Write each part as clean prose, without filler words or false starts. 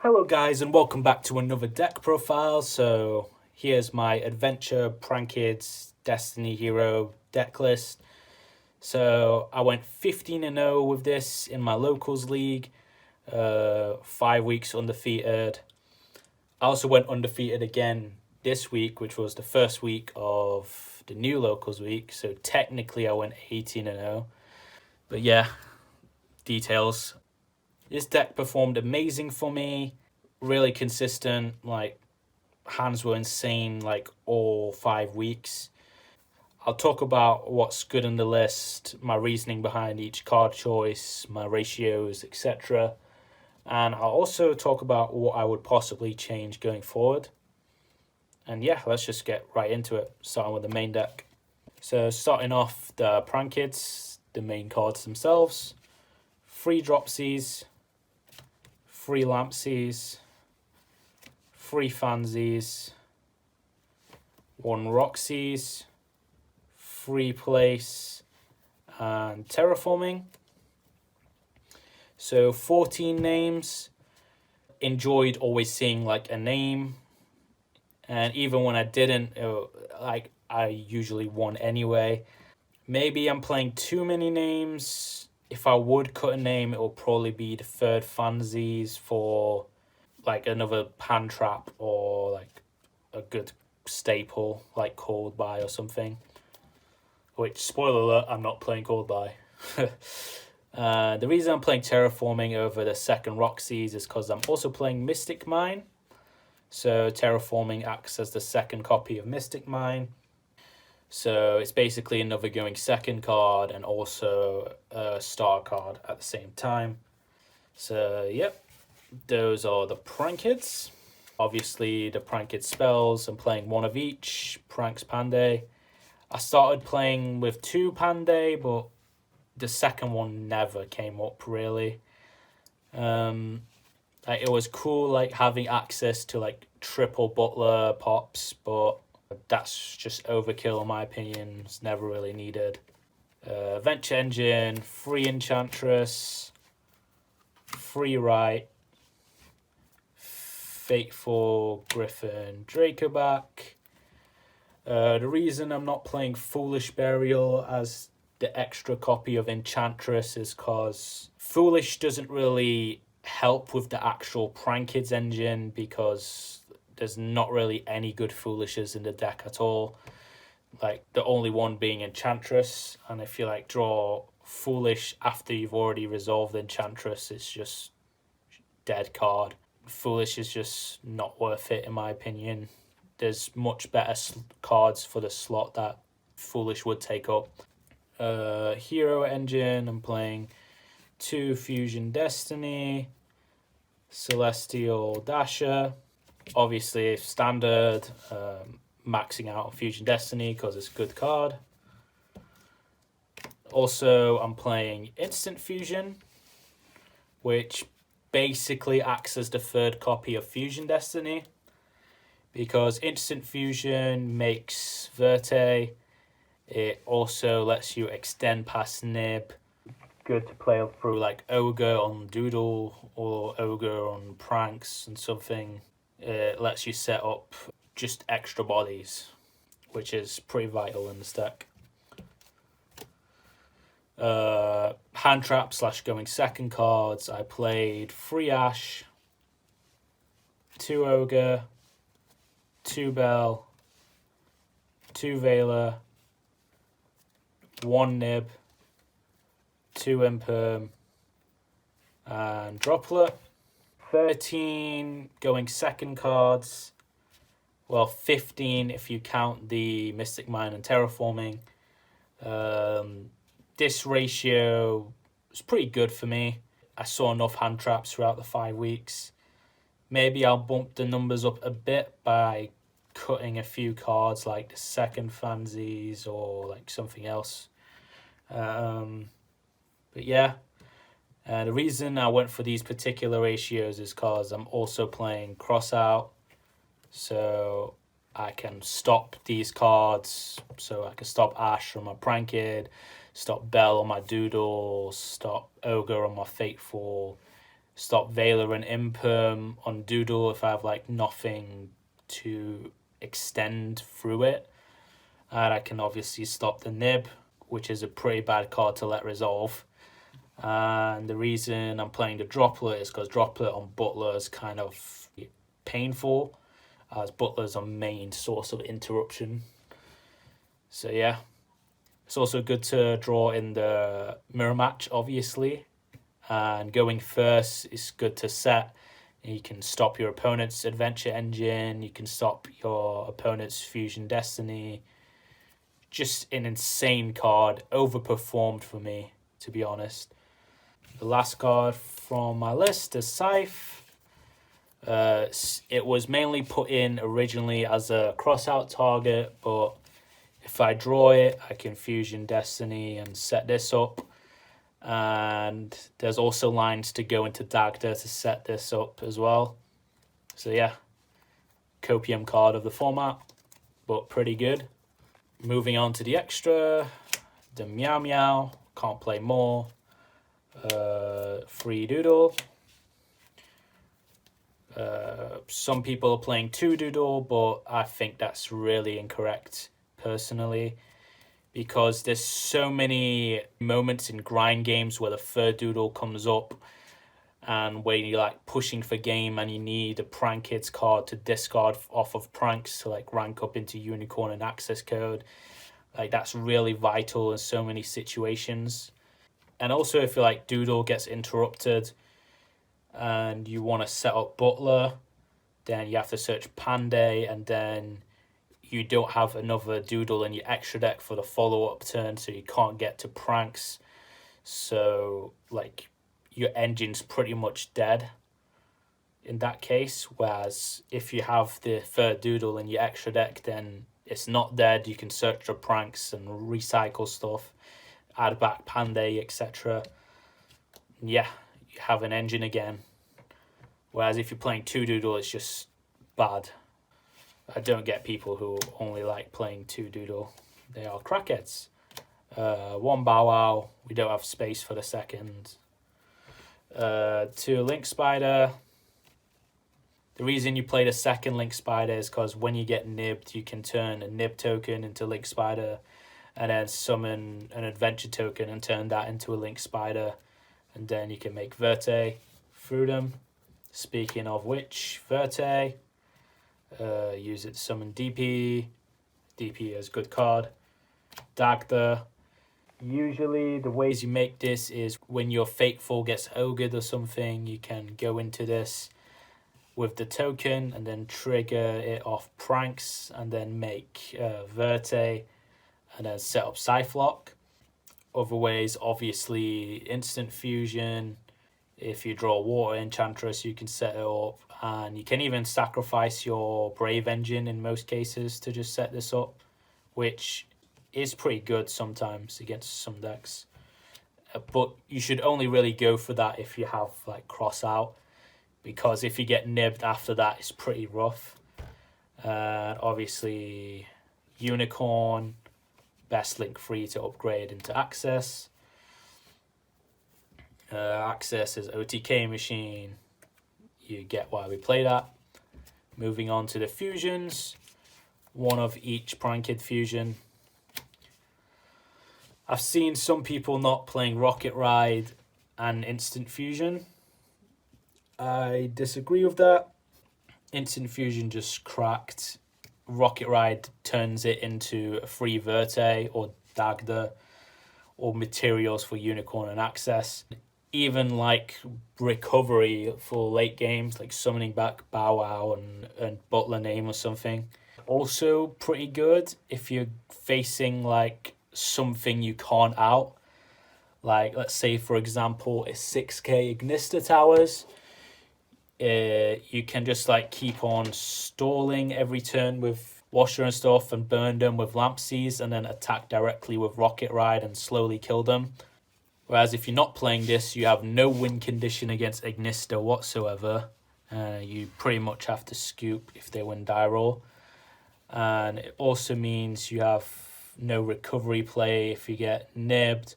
Hello guys and welcome back to another deck profile. So here's my Adventure Prankids Destiny Hero deck list. So I went 15-0 with this in my locals league, 5 weeks undefeated. I also went undefeated again this week, which was the first week of the new locals week. So technically I went 18-0. But yeah, details. This deck performed amazing for me, really consistent, like hands were insane like all 5 weeks. I'll talk about what's good in the list, my reasoning behind each card choice, my ratios, etc. And I'll also talk about what I would possibly change going forward. And yeah, let's just get right into it, starting with the main deck. So starting off the Prankids, the main cards themselves. 3 Dropsies, 3 Lampsies, 3 Fansies, 1 Roxy's, 3 Place, and Terraforming. So 14 names. Enjoyed always seeing like a name, and even when I didn't, I usually won anyway. Maybe I'm playing too many names. If I would cut a name, it will probably be the 3rd Fansies for like another hand trap or like a good staple like Cold Buy or something. Which, spoiler alert, I'm not playing Cold Buy. The reason I'm playing Terraforming over the 2nd Roxy's is because I'm also playing Mystic Mine. So Terraforming acts as the 2nd copy of Mystic Mine. So it's basically another going 2nd card and also a star card at the same time. So yep, those are the Prankids. Obviously the Prankid spells, I'm playing 1 of each. Pranks Panday. I started playing with 2 Panday, but the 2nd one never came up really. It was cool like having access to like triple butler pops, but that's just overkill in my opinion. It's never really needed. Venture Engine, 3 Enchantress, 3 Right, Fateful Griffin Dracoback. The reason I'm not playing Foolish Burial as the extra copy of Enchantress is because Foolish doesn't really help with the actual Prankids engine, because there's not really any good Foolishes in the deck at all. Like the only one being Enchantress, and if you like draw Foolish after you've already resolved Enchantress, it's just dead card. Foolish is just not worth it in my opinion. There's much better cards for the slot that Foolish would take up. Hero Engine, I'm playing 2 Fusion Destiny, Celestial Dasher. Obviously standard, maxing out on Fusion Destiny because it's a good card. Also, I'm playing Instant Fusion, which basically acts as the 3rd copy of Fusion Destiny, because Instant Fusion makes Verte. It also lets you extend past Nib. Good to play through like Ogre on Doodle or Ogre on Pranks and something. It lets you set up just extra bodies, which is pretty vital in this deck. Hand trap / going 2nd cards. I played 3 Ash, 2 Ogre, 2 Bell, 2 Veiler, 1 Nib, 2 Imperm, and Droplet. 13 going 2nd cards. Well, 15 if you count the Mystic Mine and Terraforming. This ratio was pretty good for me. I saw enough hand traps throughout the 5 weeks. Maybe I'll bump the numbers up a bit by cutting a few cards like the 2nd Fansies or like something else. But yeah, the reason I went for these particular ratios is because I'm also playing Crossout, so I can stop these cards. So I can stop Ash from my Prankid, stop Bell on my Doodle, stop Ogre on my Fateful, stop Veiler and Imperm on Doodle if I have like nothing to extend through it. And I can obviously stop the Nib, which is a pretty bad card to let resolve. And the reason I'm playing the Droplet is because Droplet on Butler is kind of painful, as Butler's a main source of interruption. So yeah, it's also good to draw in the mirror match, obviously. And going first is good to set. You can stop your opponent's Adventure Engine. You can stop your opponent's Fusion Destiny. Just an insane card. Overperformed for me, to be honest. The last card from my list is Scythe. It was mainly put in originally as a cross-out target, but if I draw it, I can Fusion Destiny and set this up. And there's also lines to go into Dagda to set this up as well. So yeah, copium card of the format, but pretty good. Moving on to the extra, the Meow Meow, can't play more. Free Doodle. Some people are playing 2 Doodle, but I think that's really incorrect personally, because there's so many moments in grind games where the 3rd Doodle comes up and where you're like pushing for game and you need a Prank Kids card to discard off of pranks to like rank up into Unicorn and Access Code. Like that's really vital in so many situations. And also if your like Doodle gets interrupted and you want to set up Butler, then you have to search Panday, and then you don't have another Doodle in your extra deck for the follow-up turn, so you can't get to pranks. So like your engine's pretty much dead in that case. Whereas if you have the 3rd Doodle in your extra deck, then it's not dead. You can search for pranks and recycle stuff, add back Panday, etc. Yeah, you have an engine again. Whereas if you're playing 2 Doodle, it's just bad. I don't get people who only like playing 2 Doodle. They are crackheads. 1 Bow Wow. We don't have space for the 2nd. 2 Link Spider. The reason you play the 2nd Link Spider is because when you get nibbed, you can turn a nib token into Link Spider and then summon an adventure token and turn that into a Link Spider. And then you can make Verte through them. Speaking of which, Verte, use it to summon DP. DP is a good card. Dagda. Usually the ways you make this is when your Fateful gets ogred or something, you can go into this with the token and then trigger it off pranks and then make Verte and then set up Scythe Lock. Other ways, obviously, instant fusion. If you draw Water Enchantress, you can set it up. And you can even sacrifice your Brave Engine in most cases to just set this up, which is pretty good sometimes against some decks. But you should only really go for that if you have like cross out, because if you get nibbed after that, it's pretty rough. Obviously, Unicorn, best link free to upgrade into Access. Access is OTK machine. You get why we play that. Moving on to the fusions. 1 of each Prank Kid fusion. I've seen some people not playing Rocket Ride and Instant Fusion. I disagree with that. Instant Fusion just cracked. Rocket Ride turns it into a free Verte or Dagda or materials for Unicorn and Access. Even like recovery for late games, like summoning back Bow Wow and Butler Name or something. Also pretty good if you're facing like something you can't out. Like let's say for example a 6k Ignista Towers. You can just like keep on stalling every turn with Washer and stuff and burn them with Lamp Seize and then attack directly with Rocket Ride and slowly kill them. Whereas if you're not playing this, you have no win condition against Ignista whatsoever. You pretty much have to scoop if they win die roll. And it also means you have no recovery play if you get nibbed.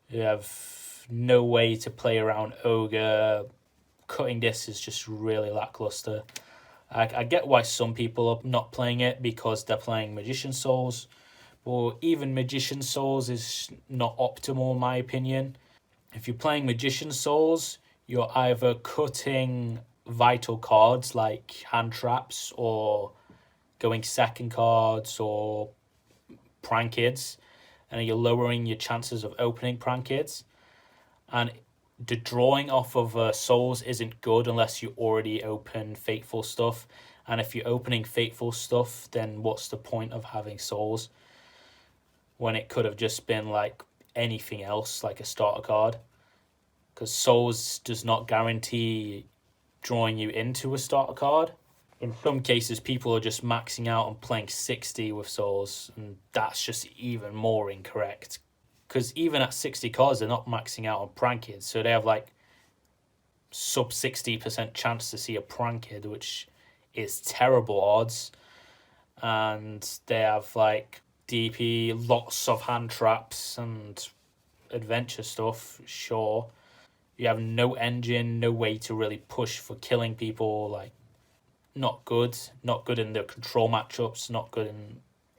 You have no way to play around Ogre. cutting this is just really lackluster. I get why some people are not playing it because they're playing Magician Souls. Well, even Magician Souls is not optimal in my opinion. If you're playing Magician Souls, you're either cutting vital cards like hand traps or going second cards or prankids, and you're lowering your chances of opening prankids. And the drawing off of souls isn't good unless you already open fateful stuff. And if you're opening fateful stuff, then what's the point of having souls when it could have just been like anything else, like a starter card? Because souls does not guarantee drawing you into a starter card. In some cases, people are just maxing out and playing 60 with souls, and that's just even more incorrect. Because even at 60 cards, they're not maxing out on prankids, so they have like sub 60% chance to see a prankid, which is terrible odds. And they have like DP, lots of hand traps and adventure stuff, sure. You have no engine, no way to really push for killing people, like not good in the control matchups, not good in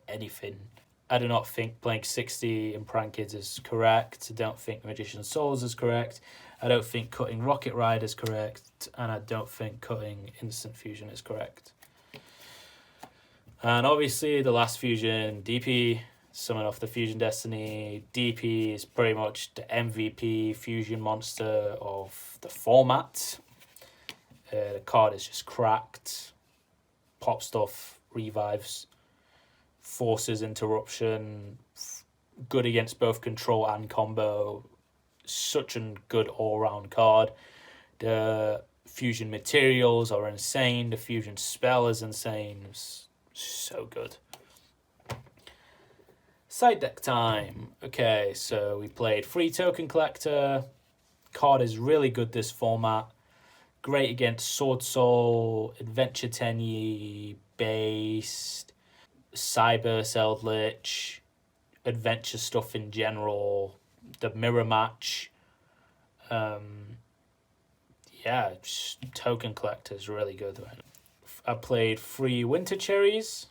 anything. I do not think playing 60 in Prankids is correct. I don't think Magician Souls is correct. I don't think cutting Rocket Ride is correct. And I don't think cutting Instant Fusion is correct. And obviously the last fusion, DP, Summon off the Fusion Destiny. DP is pretty much the MVP fusion monster of the format. The card is just cracked. Pop stuff, revives, forces interruption, good against both control and combo. Such a good all-round card. The fusion materials are insane. The fusion spell is insane. It's so good. Side deck time. Okay, so we played Free Token Collector. Card is really good this format. Great against Sword Soul, Adventure Tenyi, Based, Cyber Eldritch, adventure stuff in general, the mirror match. Token Collector is really good. I played 3 Winter Cherries.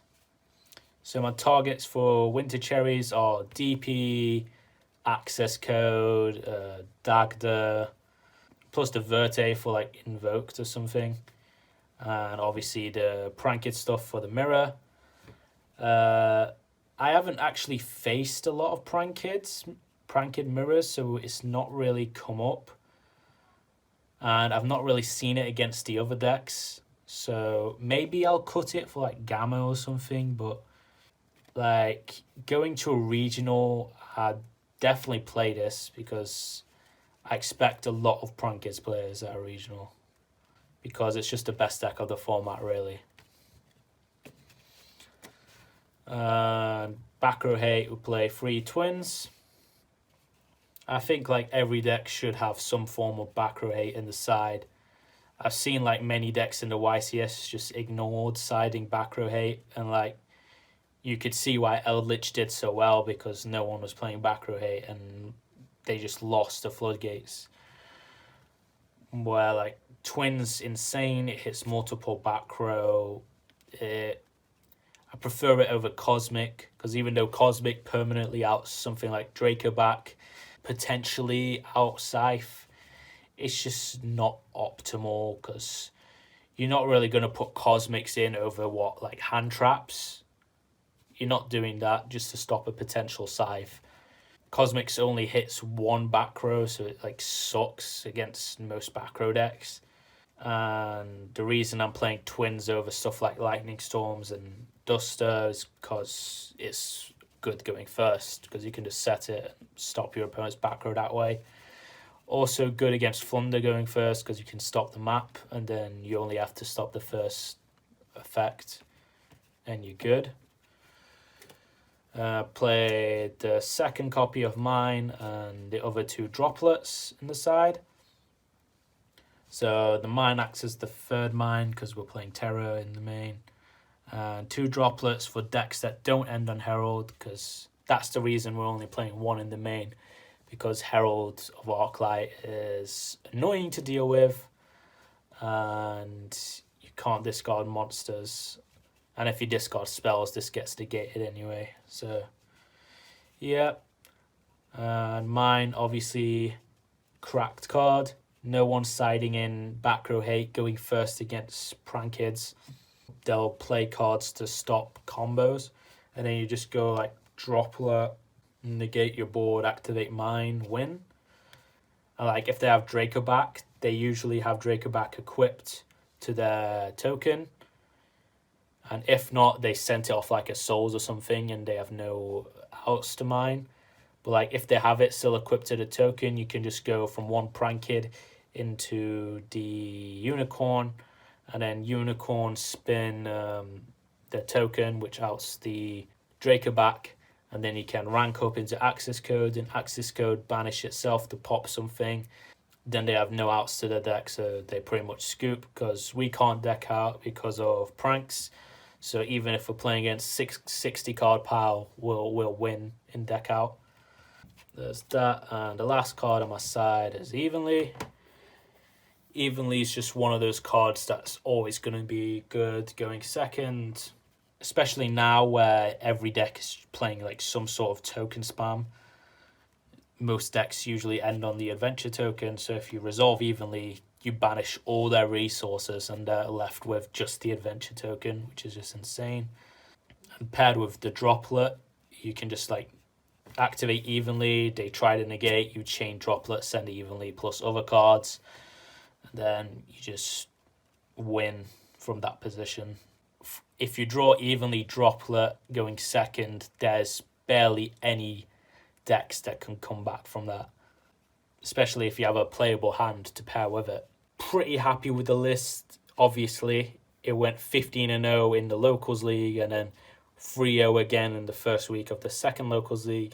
So my targets for Winter Cherries are DP, Access Code, Dagda, plus the Verte for like Invoked or something. And obviously the Pranked stuff for the mirror. I haven't actually faced a lot of Pranked mirrors, so it's not really come up. And I've not really seen it against the other decks. So maybe I'll cut it for like Gamma or something, but like going to a regional, I'd definitely play this because I expect a lot of Pranked players at a regional because it's just the best deck of the format, really. Back row hate will play 3 twins. I think like every deck should have some form of back row hate in the side. I've seen like many decks in the YCS just ignored siding back row hate, and like you could see why Eldritch did so well because no one was playing back row hate and they just lost the floodgates. Where like twins insane, it hits multiple back row. I prefer it over Cosmic because even though Cosmic permanently outs something like Draco back, potentially out Scythe, it's just not optimal because you're not really going to put Cosmics in over what, like hand traps. You're not doing that just to stop a potential Scythe. Cosmics only hits 1 back row, so it like sucks against most back row decks. And the reason I'm playing twins over stuff like Lightning Storms and Duster is because it's good going first, because you can just set it and stop your opponent's back row that way. Also good against Thunder going first because you can stop the map and then you only have to stop the first effect and you're good. Played the second copy of mine and the other 2 droplets in the side. So the mine acts as the third mine because we're playing Terror in the main. And 2 droplets for decks that don't end on Herald, because that's the reason we're only playing 1 in the main, because Herald of Arclight is annoying to deal with. and you can't discard monsters. And if you discard spells, this gets negated anyway. So, yeah. And mine, obviously, cracked card. No one's siding in back row hate going first against Prankids. They'll play cards to stop combos. And then you just go like Droplet, negate your board, activate mine, win. And like if they have Dracoback, they usually have Dracoback equipped to their token. And if not, they sent it off like a Souls or something and they have no outs to mine. But like if they have it still equipped to the token, you can just go from one Prankid into the Unicorn, and then Unicorn spin the token, which outs the Dracoback, and then you can rank up into Access Code, and Access Code banish itself to pop something. Then they have no outs to the deck, so they pretty much scoop, because we can't deck out because of pranks. So even if we're playing against 60 card pile, we'll win in deck out. There's that, and the last card on my side is Evenly. Evenly is just one of those cards that's always going to be good going second, especially now where every deck is playing like some sort of token spam. Most decks usually end on the adventure token, so if you resolve Evenly, you banish all their resources and they're left with just the adventure token, which is just insane. And paired with the Droplet, you can just like activate Evenly, they try to negate, you chain Droplet, send Evenly plus other cards, and then you just win from that position. If you draw Evenly Droplet going second, there's barely any decks that can come back from that, especially if you have a playable hand to pair with it. Pretty happy with the list. Obviously, it went 15-0 in the Locals League and then 3-0 again in the first week of the second Locals League.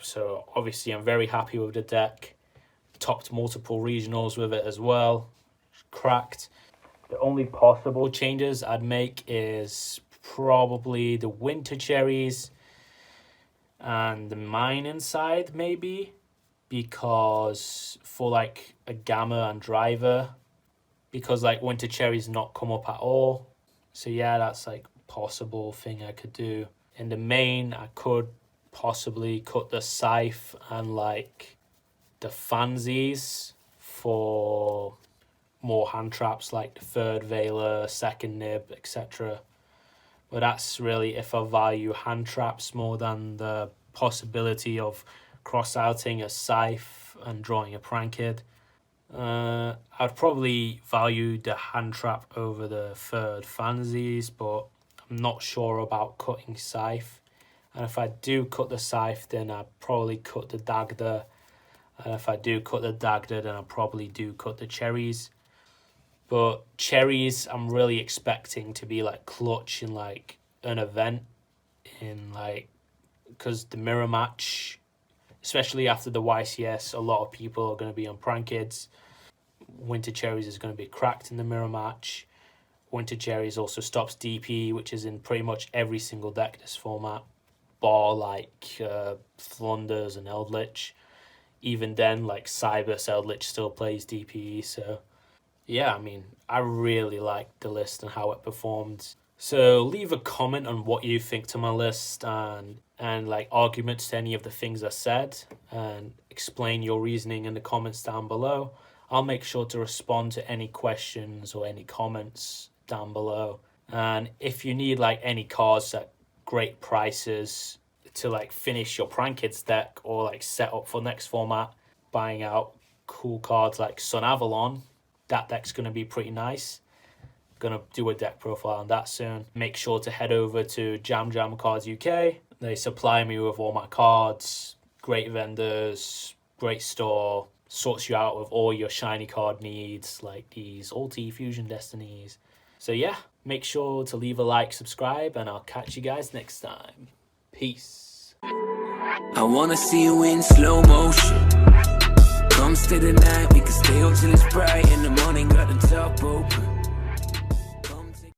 So obviously I'm very happy with the deck. Topped multiple regionals with it as well. Cracked. The only possible changes I'd make is probably the Winter Cherries and the Mine inside maybe, because for like a Gamma and Driver, because like Winter Cherries not come up at all. So yeah, that's like possible thing I could do. In the main, I could possibly cut the Scythe and like the Fansies for more hand traps like the third Veiler, second Nib, etc. But that's really if I value hand traps more than the possibility of cross-outing a Scythe and drawing a Prankid. I'd probably value the hand trap over the third Fansies, but I'm not sure about cutting Scythe. And if I do cut the Scythe, then I'd probably cut the Dagda. And if I do cut the Dagda, then I probably do cut the Cherries. But Cherries, I'm really expecting to be like clutch in like an event, in like, because the mirror match, especially after the YCS, a lot of people are going to be on Prankids. Winter Cherries is going to be cracked in the mirror match. Winter Cherries also stops DP, which is in pretty much every single deck this format, bar like Flunders and Eldritch. Even then, like Cybus Eldritch still plays DPE, so yeah, I mean, I really liked the list and how it performed. So leave a comment on what you think to my list and like arguments to any of the things I said, and explain your reasoning in the comments down below. I'll make sure to respond to any questions or any comments down below. And if you need like any cards at great prices to like finish your Prankids deck or like set up for next format, buying out cool cards like Sun Avalon, that deck's going to be pretty nice. Gonna do a deck profile on that soon. Make sure to head over to Jam Cards UK. They supply me with all my cards, great vendors, great store, sorts you out with all your shiny card needs like these Ulti Fusion Destinies. So yeah, make sure to leave a like, subscribe, and I'll catch you guys next time. Peace. I wanna see you in slow motion. Come stay the night, we can stay up till it's bright in the morning, got the top open.